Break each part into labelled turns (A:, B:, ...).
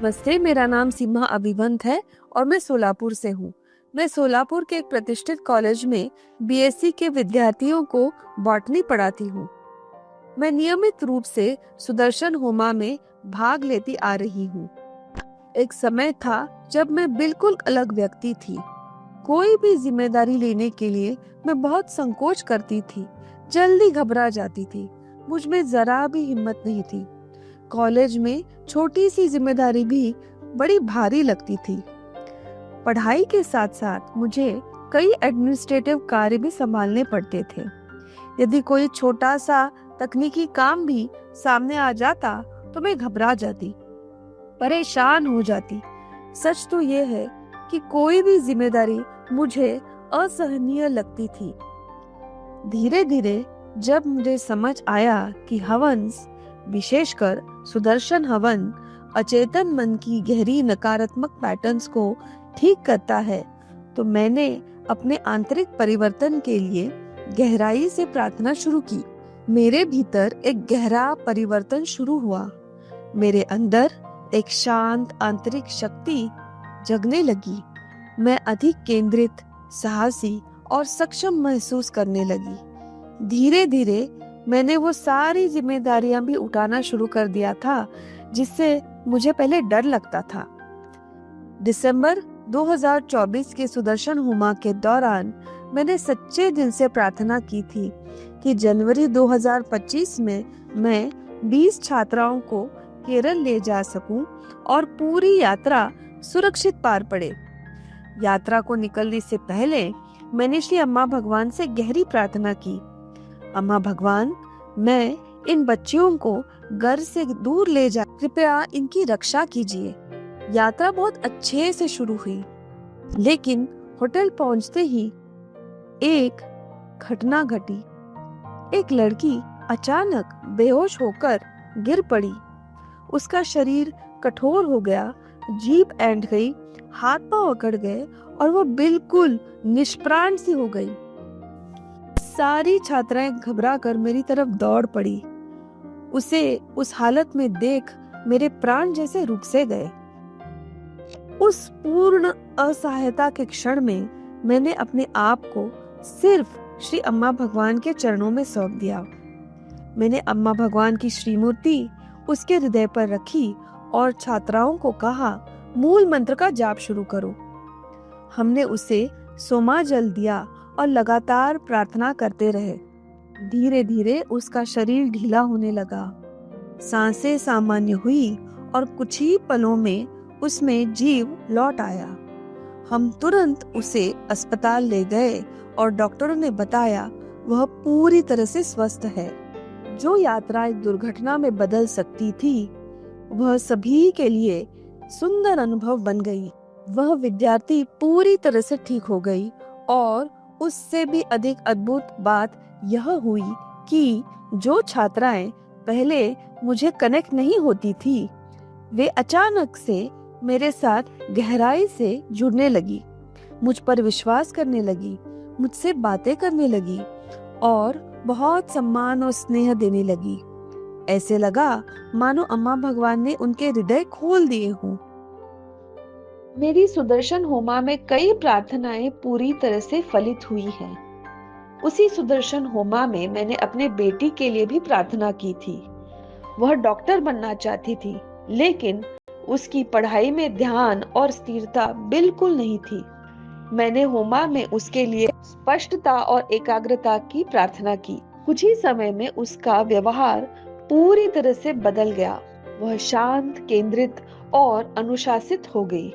A: नमस्ते, मेरा नाम सीमा अभिवंत है और मैं सोलापुर से हूँ। मैं सोलापुर के एक प्रतिष्ठित कॉलेज में बीएससी के विद्यार्थियों को बॉटनी पढ़ाती हूँ। मैं नियमित रूप से सुदर्शन होमा में भाग लेती आ रही हूँ। एक समय था जब मैं बिल्कुल अलग व्यक्ति थी। कोई भी जिम्मेदारी लेने के लिए मैं बहुत संकोच करती थी, जल्दी घबरा जाती थी। मुझ में जरा भी हिम्मत नहीं थी। कॉलेज में छोटी सी जिम्मेदारी भी बड़ी भारी लगती थी। पढ़ाई के साथ साथ मुझे कई एडमिनिस्ट्रेटिव कार्य भी संभालने पड़ते थे। यदि कोई छोटा सा तकनीकी काम भी सामने आ जाता तो मैं घबरा जाती, परेशान हो जाती। सच तो ये है कि कोई भी जिम्मेदारी मुझे असहनीय लगती थी। धीरे धीरे जब मुझे समझ आया कि हवंस, विशेषकर सुदर्शन हवन, अचेतन मन की गहरी नकारात्मक पैटर्न्स को ठीक करता है, तो मैंने अपने आंतरिक परिवर्तन के लिए गहराई से प्रार्थना शुरू की। मेरे भीतर एक गहरा परिवर्तन शुरू हुआ। मेरे अंदर एक शांत आंतरिक शक्ति जगने लगी। मैं अधिक केंद्रित, साहसी और सक्षम महसूस करने लगी। धीरे धीरे मैंने वो सारी जिम्मेदारियां भी उठाना शुरू कर दिया था जिससे मुझे पहले डर लगता था। दिसंबर 2024 के सुदर्शन होमा के दौरान मैंने सच्चे दिल से प्रार्थना की थी कि जनवरी 2025 में मैं 20 छात्राओं को केरल ले जा सकूं और पूरी यात्रा सुरक्षित पार पड़े। यात्रा को निकलने से पहले मैंने श्री अम्मा भगवान से गहरी प्रार्थना की। अम्मा भगवान, मैं इन बच्चियों को घर से दूर ले जा, कृपया इनकी रक्षा कीजिए। यात्रा बहुत अच्छे से शुरू हुई, लेकिन होटल पहुंचते ही एक घटना घटी। एक लड़की अचानक बेहोश होकर गिर पड़ी। उसका शरीर कठोर हो गया, जीभ ऐंठ गई, हाथ पांव अकड़ गए और वो बिल्कुल निष्प्राण सी हो गई। सारी छात्राएं घबरा कर मेरी तरफ दौड़ पड़ी। उसे उस हालत में देख मेरे प्राण जैसे रुक से गए। उस पूर्ण असहायता के क्षण में मैंने अपने आप को सिर्फ श्री अम्मा भगवान के चरणों में सौंप दिया। मैंने अम्मा भगवान की श्रीमूर्ति उसके हृदय पर रखी और छात्राओं को कहा, मूल मंत्र का जाप शुरू करो। हमने उसे सोमा जल दिया और लगातार प्रार्थना करते रहे। धीरे धीरे उसका शरीर ढीला होने लगा, सांसें सामान्य हुई और कुछ ही पलों में उसमें जीव लौट आया। हम तुरंत उसे अस्पताल ले गए और डॉक्टरों ने बताया वह पूरी तरह से स्वस्थ है। जो यात्रा एक दुर्घटना में बदल सकती थी, वह सभी के लिए सुंदर अनुभव बन गई। वह विद्यार्थी पूरी तरह से ठीक हो गई और उससे भी अधिक अद्भुत बात यह हुई कि जो छात्राएं पहले मुझे कनेक्ट नहीं होती थी, वे अचानक से मेरे साथ गहराई से जुड़ने लगी, मुझ पर विश्वास करने लगी, मुझसे बातें करने लगी और बहुत सम्मान और स्नेह देने लगी। ऐसे लगा मानो अम्मा भगवान ने उनके हृदय खोल दिए हों। मेरी सुदर्शन होमा में कई प्रार्थनाएं पूरी तरह से फलित हुई हैं। उसी सुदर्शन होमा में मैंने अपने बेटी के लिए भी प्रार्थना की थी। वह डॉक्टर बनना चाहती थी, लेकिन उसकी पढ़ाई में ध्यान और स्थिरता बिल्कुल नहीं थी। मैंने होमा में उसके लिए स्पष्टता और एकाग्रता की प्रार्थना की। कुछ ही समय में उसका व्यवहार पूरी तरह से बदल गया। वह शांत, केंद्रित और अनुशासित हो गई।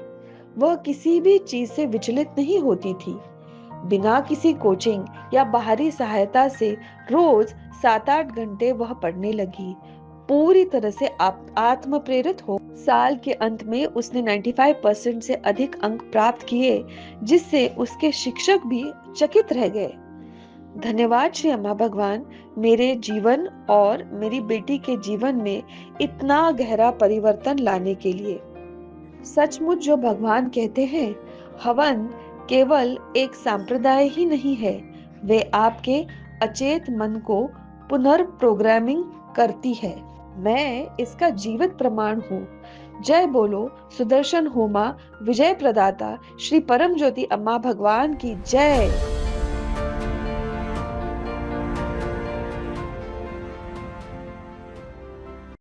A: वह किसी भी चीज से विचलित नहीं होती थी। बिना किसी कोचिंग या बाहरी सहायता से रोज 7-8 घंटे वह पढ़ने लगी, पूरी तरह से आत्म प्रेरित हो। साल के अंत में उसने 95% से अधिक अंक प्राप्त किए, जिससे उसके शिक्षक भी चकित रह गए। धन्यवाद श्री अम्मा भगवान, मेरे जीवन और मेरी बेटी के जीवन में इतना गहरा परिवर्तन लाने के लिए। सचमुच जो भगवान कहते हैं, हवन केवल एक संप्रदाय ही नहीं है, वे आपके अचेत मन को पुनर्प्रोग्रामिंग करती है। मैं इसका जीवित प्रमाण हूँ। जय बोलो सुदर्शन होमा विजय प्रदाता श्री परम ज्योति अम्मा भगवान की जय।